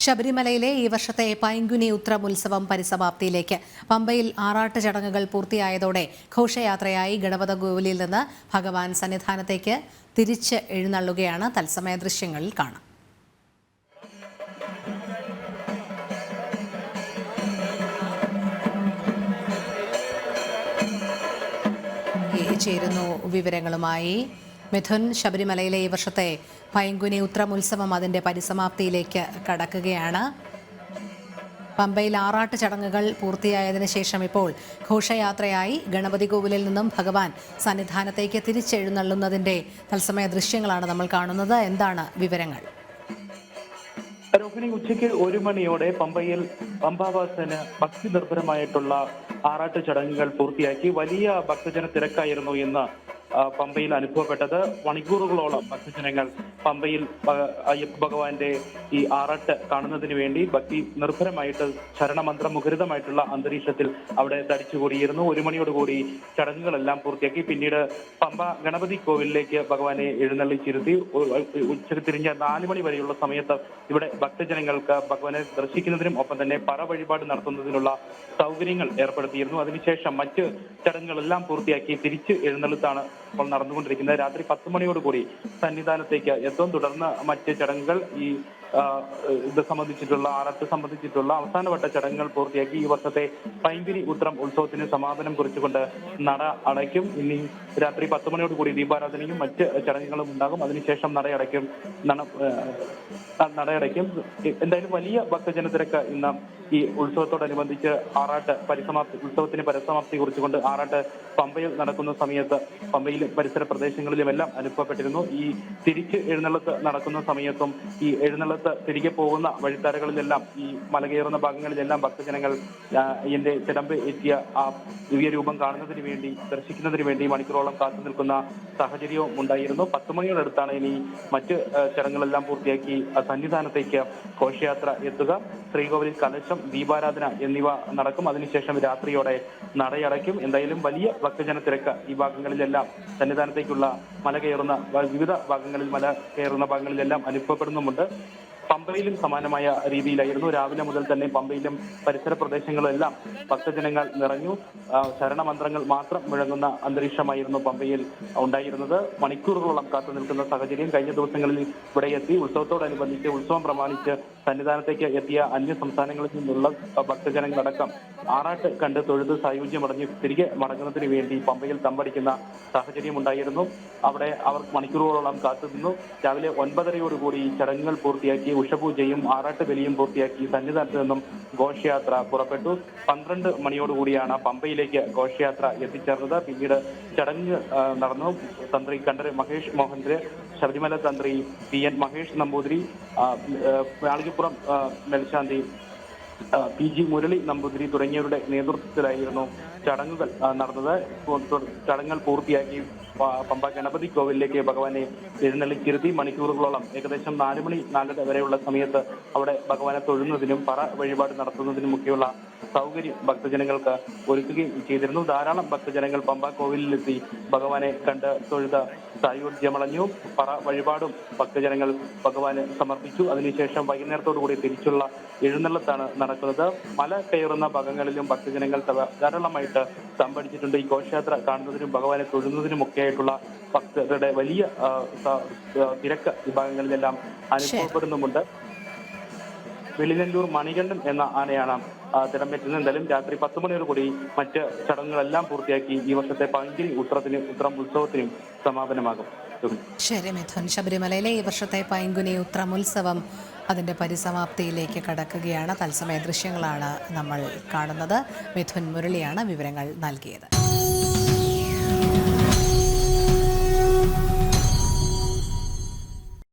ശബരിമലയിലെ ഈ വർഷത്തെ പൈങ്കുനി ഉത്രം ഉത്സവം പരിസമാപ്തിയിലേക്ക്. പമ്പയിൽ ആറാട്ട് ചടങ്ങുകൾ പൂർത്തിയായതോടെ ഘോഷയാത്രയായി ഗണപതകോവിലിൽ നിന്ന് ഭഗവാൻ സന്നിധാനത്തേക്ക് തിരിച്ച് എഴുന്നള്ളുകയാണ്. തത്സമയ ദൃശ്യങ്ങളിൽ കാണാം. ചേരുന്നു വിവരങ്ങളുമായി മിഥുൻ. ശബരിമലയിലെ ഈ വർഷത്തെ പൈങ്കുനി ഉത്രം ഉത്സവം അതിൻ്റെ പരിസമാപ്തിയിലേക്ക് കടക്കുകയാണ്. പമ്പയിൽ ആറാട്ട് ചടങ്ങുകൾ പൂർത്തിയായതിനു ശേഷം ഇപ്പോൾ ഘോഷയാത്രയായി ഗണപതി കോവിലിൽ നിന്നും ഭഗവാൻ സന്നിധാനത്തേക്ക് തിരിച്ചെഴുന്നള്ളുന്നതിൻ്റെ തത്സമയ ദൃശ്യങ്ങളാണ് നമ്മൾ കാണുന്നത്. എന്താണ് വിവരങ്ങൾ? രോഹിണി, ഉച്ചയ്ക്ക് 1 മണിയോടെ പമ്പയിൽ പമ്പാവാസന് ഭക്തി നിർഭരമായിട്ടുള്ള ആറാട്ട് ചടങ്ങുകൾ പൂർത്തിയാക്കി. വലിയ ഭക്തജന തിരക്കായിരുന്നു എന്ന് പമ്പയിൽ അനുഭവപ്പെട്ടത്. മണിക്കൂറുകളോളം ഭക്തജനങ്ങൾ പമ്പയിൽ അയ്യപ്പ ഭഗവാന്റെ ഈ ആറാട്ട് കാണുന്നതിന് വേണ്ടി ഭക്തി നിർഭരമായിട്ട് ശരണമന്ത്രം മുഖരിതമായിട്ടുള്ള അന്തരീക്ഷത്തിൽ അവിടെ തടിച്ചുകൂടിയിരുന്നു. 1 മണിയോടുകൂടി ചടങ്ങുകളെല്ലാം പൂർത്തിയാക്കി. പിന്നീട് പമ്പ ഗണപതി കോവിലിലേക്ക് ഭഗവാനെ എഴുന്നള്ളിച്ചിരുത്തി. ഉച്ചയ്ക്ക് തിരിഞ്ഞ 4 മണി വരെയുള്ള സമയത്ത് ഇവിടെ ഭക്തജനങ്ങൾക്ക് ഭഗവാനെ ദർശിക്കുന്നതിനും ഒപ്പം തന്നെ പറ വഴിപാട് നടത്തുന്നതിനുള്ള സൗകര്യങ്ങൾ ഏർപ്പെടുത്തിയിരുന്നു. അതിനുശേഷം മറ്റ് ചടങ്ങുകളെല്ലാം പൂർത്തിയാക്കി തിരിച്ച് എഴുന്നള്ളത്താണ് ഇപ്പോൾ നടന്നുകൊണ്ടിരിക്കുന്നത്. രാത്രി 10 മണിയോടുകൂടി സന്നിധാനത്തേക്ക് എത്തും. തുടർന്ന് മറ്റ് ചടങ്ങുകൾ ഇത് സംബന്ധിച്ചിട്ടുള്ള ആറാട്ട് സംബന്ധിച്ചിട്ടുള്ള അവസാനവട്ട ചടങ്ങുകൾ പൂർത്തിയാക്കി ഈ വർഷത്തെ പൈങ്കുനി ഉത്രം ഉത്സവത്തിന് സമാപനം കുറിച്ചുകൊണ്ട് നട അടയ്ക്കും. ഇനി രാത്രി 10 മണിയോടുകൂടി ദീപാരാധനയും മറ്റ് ചടങ്ങുകളും ഉണ്ടാകും. അതിനുശേഷം നടയടയ്ക്കും. എന്തായാലും വലിയ ഭക്തജന തിരക്ക് ഇന്ന് ഈ ഉത്സവത്തോടനുബന്ധിച്ച് ആറാട്ട് ഉത്സവത്തിന് പരിസമാപ്തി കുറിച്ചുകൊണ്ട് ആറാട്ട് പമ്പയിൽ നടക്കുന്ന സമയത്ത് പമ്പയിലും പരിസര പ്രദേശങ്ങളിലുമെല്ലാം അനുഭവപ്പെട്ടിരുന്നു. ഈ തിരിച്ച് എഴുന്നള്ളത്ത് നടക്കുന്ന സമയത്തും ഈ എഴുന്നള്ളത്ത് തിരികെ പോകുന്ന വഴിത്താരകളിലെല്ലാം ഈ മലകയറുന്ന ഭാഗങ്ങളിലെല്ലാം ഭക്തജനങ്ങൾ ഇതിന്റെ തിടമ്പ് എത്തിയ ആ ദിവ്യ രൂപം കാണുന്നതിന് വേണ്ടി ദർശിക്കുന്നതിന് വേണ്ടി മണിക്കൂറോളം കാത്തു നിൽക്കുന്ന സാഹചര്യവും ഉണ്ടായിരുന്നു. 10 മണിയോടടുത്താണ് ഇനി മറ്റ് ചടങ്ങുകളെല്ലാം പൂർത്തിയാക്കി സന്നിധാനത്തേക്ക് ഘോഷയാത്ര എത്തുക. ശ്രീകോവിലിൽ കലശം, ദീപാരാധന എന്നിവ നടക്കും. അതിനുശേഷം രാത്രിയോടെ നടയടയ്ക്കും. എന്തായാലും വലിയ ഭക്തജന തിരക്ക് ഈ ഭാഗങ്ങളിലെല്ലാം സന്നിധാനത്തേക്കുള്ള വിവിധ ഭാഗങ്ങളിൽ മല കയറുന്ന ഭാഗങ്ങളിലെല്ലാം അനുഭവപ്പെടുന്നുമുണ്ട്. പമ്പയിലും സമാനമായ രീതിയിലായിരുന്നു. രാവിലെ മുതൽ തന്നെ പമ്പയിലും പരിസര പ്രദേശങ്ങളിലെല്ലാം ഭക്തജനങ്ങൾ നിറഞ്ഞു. ശരണമന്ത്രങ്ങൾ മാത്രം മുഴങ്ങുന്ന അന്തരീക്ഷമായിരുന്നു പമ്പയിൽ ഉണ്ടായിരുന്നത്. മണിക്കൂറുകളോളം കാത്തു നിൽക്കുന്ന സാഹചര്യം കഴിഞ്ഞ ദിവസങ്ങളിൽ ഇവിടെ എത്തി. ഉത്സവത്തോടനുബന്ധിച്ച് ഉത്സവം പ്രമാണിച്ച് സന്നിധാനത്തേക്ക് എത്തിയ അന്യ സംസ്ഥാനങ്ങളിൽ നിന്നുള്ള ഭക്തജനങ്ങളടക്കം ആറാട്ട് കണ്ട് തൊഴുത് സായുജ്യമടഞ്ഞ് തിരികെ മടങ്ങുന്നതിന് വേണ്ടി പമ്പയിൽ തമ്പടിക്കുന്ന സാഹചര്യം ഉണ്ടായിരുന്നു. അവിടെ അവർ മണിക്കൂറുകളോളം കാത്തുനിന്നു. രാവിലെ 9:30യോടുകൂടി ചടങ്ങുകൾ പൂർത്തിയാക്കി ഉഷപൂജയും ആറാട്ട് ബലിയും പൂർത്തിയാക്കി സന്നിധാനത്ത് നിന്നും ഘോഷയാത്ര പുറപ്പെട്ടു. 12 മണിയോടുകൂടിയാണ് പമ്പയിലേക്ക് ഘോഷയാത്ര എത്തിച്ചേർന്നത്. പിന്നീട് ചടങ്ങ് നടന്നു. തന്ത്രി കണ്ഠര് മഹേഷ് മോഹൻര്, ശബരിമല തന്ത്രി PN മഹേഷ് നമ്പൂതിരി, മാളികപ്പുറം മേൽശാന്തി PG മുരളി നമ്പൂതിരി തുടങ്ങിയവരുടെ നേതൃത്വത്തിലായിരുന്നു ചടങ്ങുകൾ നടന്നത്. ചടങ്ങുകൾ പൂർത്തിയാക്കി പമ്പ ഗണപതി കോവിലിലേക്ക് ഭഗവാനെ എഴുന്നള്ളിച്ചിരുത്തി. മണിക്കൂറുകളോളം ഏകദേശം 4 മണി 4:30 വരെയുള്ള സമയത്ത് അവിടെ ഭഗവാനെ തൊഴുന്നതിനും പറ വഴിപാട് നടത്തുന്നതിനുമൊക്കെയുള്ള സൗകര്യം ഭക്തജനങ്ങൾക്ക് ഒരുക്കുകയും ചെയ്തിരുന്നു. ധാരാളം ഭക്തജനങ്ങൾ പമ്പ കോവിലിലെത്തി ഭഗവാനെ കണ്ട് തൊഴുത സായുജ്യമടഞ്ഞു. പറ വഴിപാടും ഭക്തജനങ്ങൾ ഭഗവാന് സമർപ്പിച്ചു. അതിനുശേഷം വൈകുന്നേരത്തോടുകൂടി തിരിച്ചുള്ള എഴുന്നള്ളത്താണ് നടക്കുന്നത്. മല കയറുന്ന ഭാഗങ്ങളിലും ഭക്തജനങ്ങൾ ധാരാളമായിട്ട് സംഭടിച്ചിട്ടുണ്ട്. ഈ ഘോഷയാത്ര കാണുന്നതിനും ഭഗവാനെ തൊഴുന്നതിനുമൊക്കെ ആയിട്ടുള്ള ഭക്തരുടെ വലിയ തിരക്ക് വിഭാഗങ്ങളിലെല്ലാം അനുഭവപ്പെടുന്നുമുണ്ട്. വെളിനല്ലൂർ മണികണ്ഠൻ എന്ന ആനയാണ് തിടമ്പേറ്റുന്നത്. എന്തായാലും രാത്രി 10 മണിയോടുകൂടി മറ്റ് ചടങ്ങുകളെല്ലാം പൂർത്തിയാക്കി ഈ വർഷത്തെ പൈങ്കുനി ഉത്രം ഉത്സവത്തിനും സമാപനമാകും. ശരി മിഥുൻ. ശബരിമലയിലെ ഈ വർഷത്തെ പൈങ്കുനി ഉത്രം ഉത്സവം അതിൻ്റെ പരിസമാപ്തിയിലേക്ക് കടക്കുകയാണ്. തത്സമയ ദൃശ്യങ്ങളാണ് നമ്മൾ കാണുന്നത്. മിഥുൻ മുരളിയാണ് വിവരങ്ങൾ നൽകിയത്.